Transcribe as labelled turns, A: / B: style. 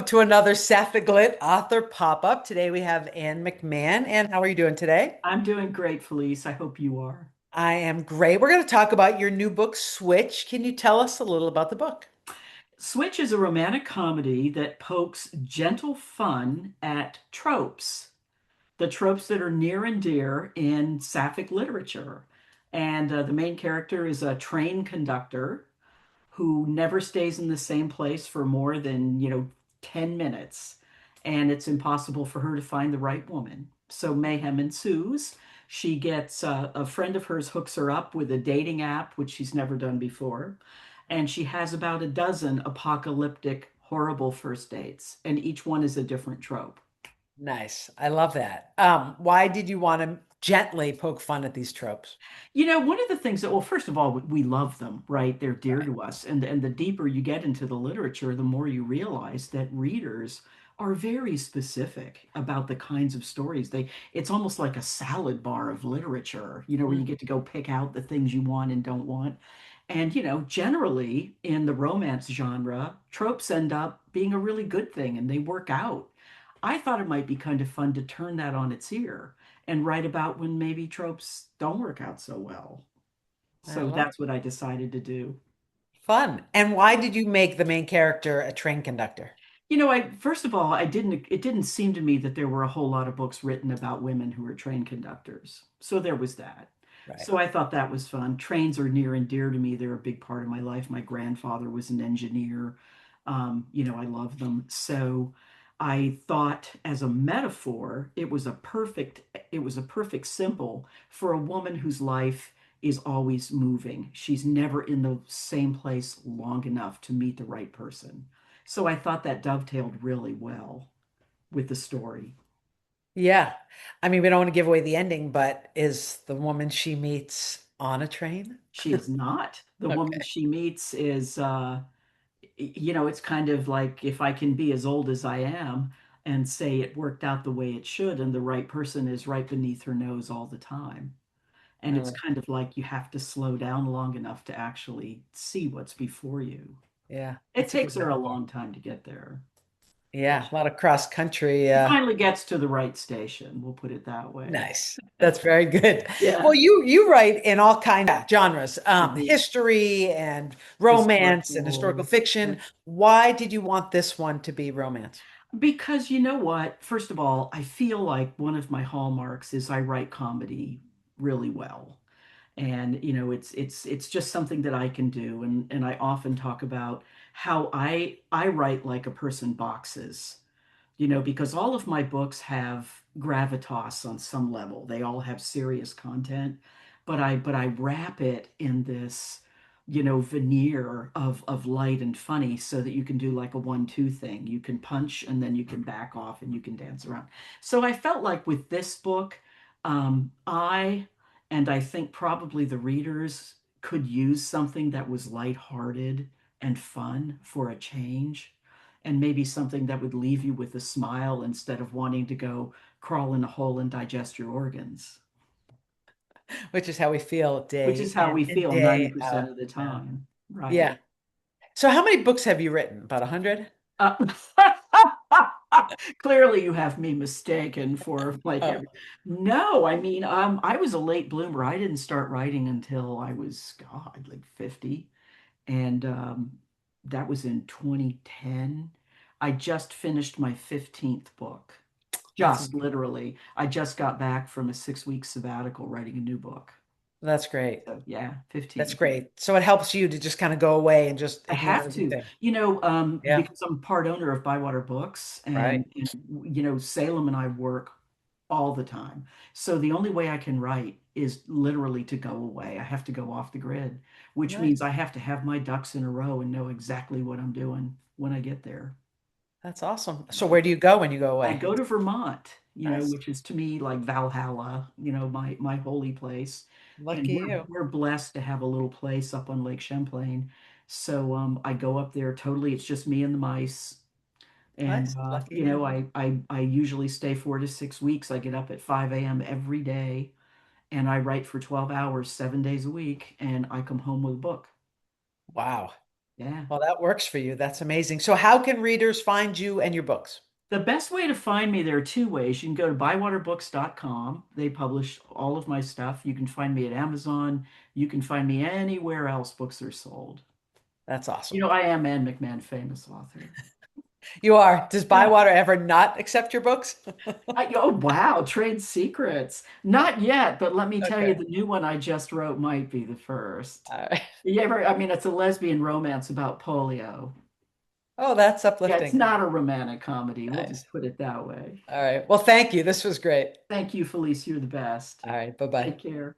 A: to another Sapphic author pop-up. Today we have Anne McMan. Anne, how are you doing today?
B: I'm doing great, Felice. I hope you are.
A: I am great. We're going to talk about your new book, Switch. Can you tell us a little about the book?
B: Switch is a romantic comedy that pokes gentle fun at tropes, the tropes that are near and dear in Sapphic literature. And the main character is a train conductor who never stays in the same place for more than, 10 minutes. And it's impossible for her to find the right woman. So mayhem ensues. She gets a friend of hers hooks her up with a dating app, which she's never done before. And she has about a dozen apocalyptic, horrible first dates. And each one is a different trope.
A: Nice. I love that. Why did you want to gently poke fun at these tropes?
B: One of the things that, well, first of all, we love them, right? They're dear
A: Right.
B: to us. And the deeper you get into the literature, the more you realize that readers are very specific about the kinds of stories it's almost like a salad bar of literature, where you
A: Mm,
B: get to go pick out the things you want and don't want. And, generally in the romance genre, tropes end up being a really good thing and they work out. I thought it might be kind of fun to turn that on its ear and write about when maybe tropes don't work out so well.
A: I
B: So
A: love it.
B: that's what I decided to do.
A: Fun. And why did you make the main character a train conductor?
B: I first of all, I didn't it didn't seem to me that there were a whole lot of books written about women who were train conductors. So there was that.
A: Right.
B: So I thought that was fun. Trains are near and dear to me. They're a big part of my life. My grandfather was an engineer. I love them. So I thought as a metaphor, it was a perfect symbol for a woman whose life is always moving. She's never in the same place long enough to meet the right person. So I thought that dovetailed really well with the story.
A: Yeah. I mean, we don't want to give away the ending, but is the woman she meets on a train?
B: She is not. The woman
A: Okay.
B: she meets is, it's kind of like if I can be as old as I am and say it worked out the way it should, and the right person is right beneath her nose all the time. And
A: I
B: it's
A: love-
B: kind of like you have to slow down long enough to actually see what's before you.
A: Yeah,
B: It
A: that's a
B: takes
A: good
B: her a
A: metaphor.
B: long time to get there, but
A: Yeah, a lot of cross country.
B: she finally gets to the right station. We'll put it that way.
A: Nice. That's very good. Well,
B: Yeah.
A: you write in all kinds of genres,
B: Mhm.
A: history and romance and historical
B: Historical.
A: fiction. Why did you want this one to be romance?
B: Because you know what? First of all, I feel like one of my hallmarks is I write comedy really well. And it's just something that I can do. And I often talk about how I write like a person boxes, because all of my books have gravitas on some level. They all have serious content, but I wrap it in this, veneer of light and funny so that you can do like a 1-2 thing. You can punch and then you can back off and you can dance around. So I felt like with this book, I think probably the readers could use something that was lighthearted and fun for a change, and maybe something that would leave you with a smile instead of wanting to go crawl in a hole and digest your organs,
A: Which is how we feel
B: which is
A: day
B: how
A: in
B: we
A: and
B: feel
A: day
B: 90%
A: out.
B: of the
A: Yeah.
B: time.
A: Yeah.
B: Right.
A: So how many books have you written? About 100?
B: Uh, Clearly, you have me mistaken for like
A: Oh,
B: every. No, I mean, I was a late bloomer. I didn't start writing until I was, God, like 50. And that was in 2010. I just finished my 15th book.
A: that's
B: Just literally. I just got back from a 6-week sabbatical writing a new book.
A: that's great.
B: So yeah,
A: That's
B: 15.
A: great. So it helps you to just kind of go away and just
B: I
A: ignore
B: have to,
A: everything. Yeah.
B: because I'm part owner of Bywater Books,
A: Right.
B: and Salem and I work all the time. So the only way I can write is literally to go away. I have to go off the grid, which means
A: Nice.
B: I have to have my ducks in a row and know exactly what I'm doing when I get there.
A: That's awesome. So where do you go when you go
B: I
A: away?
B: go to Vermont,
A: Nice.
B: which is to me like Valhalla, my holy place. And
A: Lucky
B: we're
A: you.
B: we're blessed to have a little place up on Lake Champlain. So I go up there totally. It's just me and the mice. And
A: Nice. Lucky you.
B: I usually stay 4 to 6 weeks. I get up at 5 a.m. every day and I write for 12 hours, 7 days a week, and I come home with a book.
A: Wow.
B: Yeah.
A: Well, that works for you. That's amazing. So how can readers find you and your books?
B: The best way to find me, there are two ways. You can go to bywaterbooks.com. They publish all of my stuff. You can find me at Amazon. You can find me anywhere else books are sold.
A: That's
B: You
A: awesome.
B: know, I am Anne McMan, famous author.
A: You are. Does
B: Yeah.
A: Bywater ever not accept your books?
B: Oh, wow. Trade secrets. Not yet, but let me tell you,
A: Okay.
B: the new one I just wrote might be the first.
A: All right.
B: You ever, I mean, it's a lesbian romance about polio.
A: Oh, that's
B: Yeah, it's
A: uplifting.
B: not a romantic comedy. We'll
A: Nice.
B: just put it that way.
A: All right. Well, thank you. This was great.
B: Thank you, Felice. You're the best.
A: All right. Bye-bye.
B: Take care.